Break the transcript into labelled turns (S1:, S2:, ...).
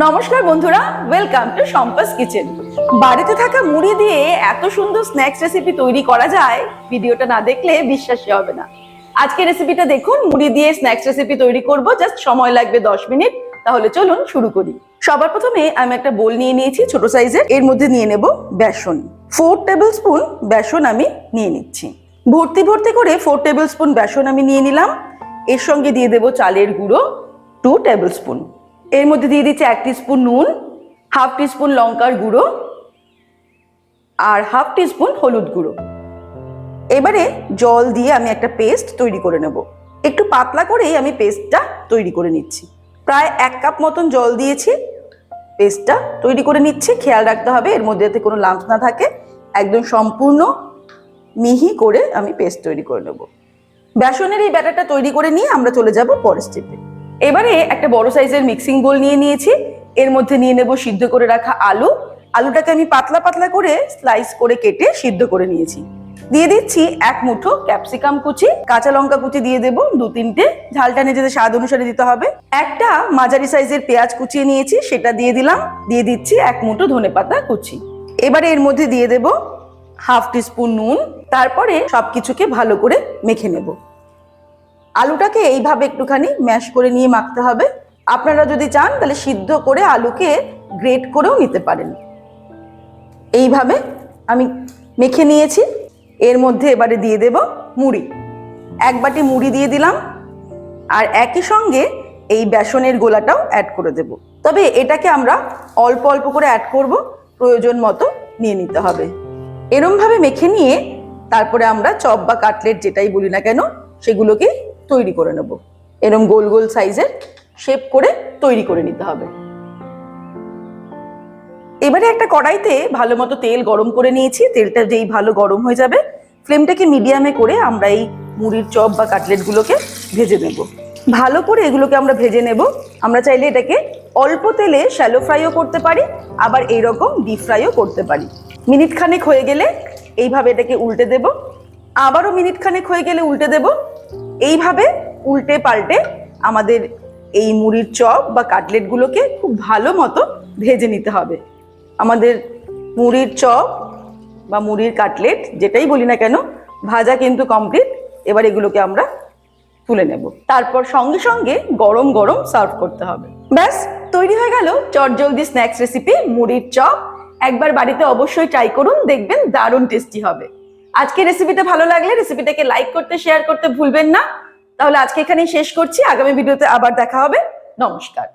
S1: নমস্কার বন্ধুরা, welcome to সম্পাস kitchen. বাড়িতে থাকা মুড়ি দিয়ে এত সুন্দর স্ন্যাক্স রেসিপি তৈরি করা যায়, ভিডিওটা না দেখলে বিশ্বাসই হবে না। আজকে রেসিপিটা দেখুন, মুড়ি দিয়ে স্ন্যাক্স রেসিপি তৈরি করব, জাস্ট সময় লাগবে 10 মিনিট। তাহলে চলুন শুরু করি। সবার প্রথমে আমি একটা বোল নিয়ে নিয়েছি ছোট সাইজের, এর মধ্যে নিয়ে নেব বেসন। 4 টেবিল স্পুন বেসন আমি নিয়ে নিচ্ছি। ভর্তি ভর্তি করে 4 টেবিল স্পুন বেসন আমি নিয়ে নিলাম। এর সঙ্গে দিয়ে দেব চালের গুঁড়ো 2 টেবিল স্পুন। এর মধ্যে দিয়ে দিচ্ছি 1 টিস্পুন নুন, হাফ টিস্পুন লঙ্কার গুঁড়ো আর হাফ টিস্পুন হলুদ গুঁড়ো। এবারে জল দিয়ে আমি একটা পেস্ট তৈরি করে নেব। একটু পাতলা করেই আমি পেস্টটা তৈরি করে নিচ্ছি। প্রায় 1 কাপ মতন জল দিয়েছি, পেস্টটা তৈরি করে নিচ্ছি। খেয়াল রাখতে হবে এর মধ্যে যাতে কোনো লাম্পস না থাকে, একদম সম্পূর্ণ মিহি করে আমি পেস্ট তৈরি করে নেব। বেসনের এই ব্যাটারটা তৈরি করে নিয়ে আমরা চলে যাব পরের স্টেপে। এবারে একটা বড় সাইজের মিক্সিং বোল নিয়ে নিয়েছি, এর মধ্যে নিয়ে নেব সিদ্ধ করে রাখা আলু। আলুটাকে আমি পাতলা পাতলা করে স্লাইস করে কেটে সিদ্ধ করে নিয়েছি। দিয়ে দিচ্ছি 1 মুঠো ক্যাপসিকাম কুচি, কাঁচা লঙ্কা কুচি দিয়ে দেব 2-3টে, ঝালটা নিজেদের স্বাদ অনুসারে দিতে হবে। একটা মাঝারি সাইজের পেঁয়াজ কুচিয়ে নিয়েছি, সেটা দিয়ে দিলাম। দিয়ে দিচ্ছি 1 মুঠো ধনেপাতা কুচি। এবারে এর মধ্যে দিয়ে দেব হাফ টিস্পুন নুন। তারপরে সবকিছুকে ভালো করে মেখে নেব। আলুটাকে এইভাবে একটুখানি ম্যাশ করে নিয়ে মাখতে হবে। আপনারা যদি চান তাহলে সিদ্ধ করে আলুকে গ্রেট করেও নিতে পারেন। এইভাবে আমি মেখে নিয়েছি। এর মধ্যে এবারে দিয়ে দেব মুড়ি। 1 বাটি মুড়ি দিয়ে দিলাম, আর একই সঙ্গে এই বেসনের গোলাটাও অ্যাড করে দেব। তবে এটাকে আমরা অল্প অল্প করে অ্যাড করব, প্রয়োজন মতো নিয়ে নিতে হবে। এরমভাবে মেখে নিয়ে তারপরে আমরা চপ বা কাটলেট যেটাই বলি না কেন, সেগুলোকে তৈরি করে নেব। এরম গোল গোল সাইজের শেপ করে তৈরি করে নিতে হবে। এবারে একটা কড়াইতে ভালো মতো তেল গরম করে নিয়েছি। তেলটা যেই ভালো গরম হয়ে যাবে, ফ্লেমটাকে মিডিয়ামে করে আমরা এই মুড়ির চপ বা কাটলেটগুলোকে ভেজে নেব। ভালো করে এগুলোকে আমরা ভেজে নেব। আমরা চাইলে এটাকে অল্প তেলে শ্যালো ফ্রাইও করতে পারি, আবার এইরকম ডিপ ফ্রাইও করতে পারি। মিনিট খানেক হয়ে গেলে এইভাবে এটাকে উল্টে দেব, আবারও মিনিট খানেক হয়ে গেলে উল্টে দেব। এইভাবে উল্টে পাল্টে আমাদের এই মুড়ির চপ বা কাটলেটগুলোকে খুব ভালো মতো ভেজে নিতে হবে। আমাদের মুড়ির চপ বা মুড়ির কাটলেট যেটাই বলি না কেন, ভাজা কিন্তু কমপ্লিট। এবার এগুলোকে আমরা তুলে নেব। তারপর সঙ্গে সঙ্গে গরম গরম সার্ভ করতে হবে। ব্যাস তৈরি হয়ে গেল চটজলদি স্ন্যাক্স রেসিপি মুড়ির চপ। একবার বাড়িতে অবশ্যই ট্রাই করুন, দেখবেন দারুণ টেস্টি হবে। আজকে রেসিপিটা ভালো লাগলে রেসিপিটাকে লাইক করতে, শেয়ার করতে ভুলবেন না। তাহলে আজকে এখানেই শেষ করছি। আগামী ভিডিওতে আবার দেখা হবে। নমস্কার।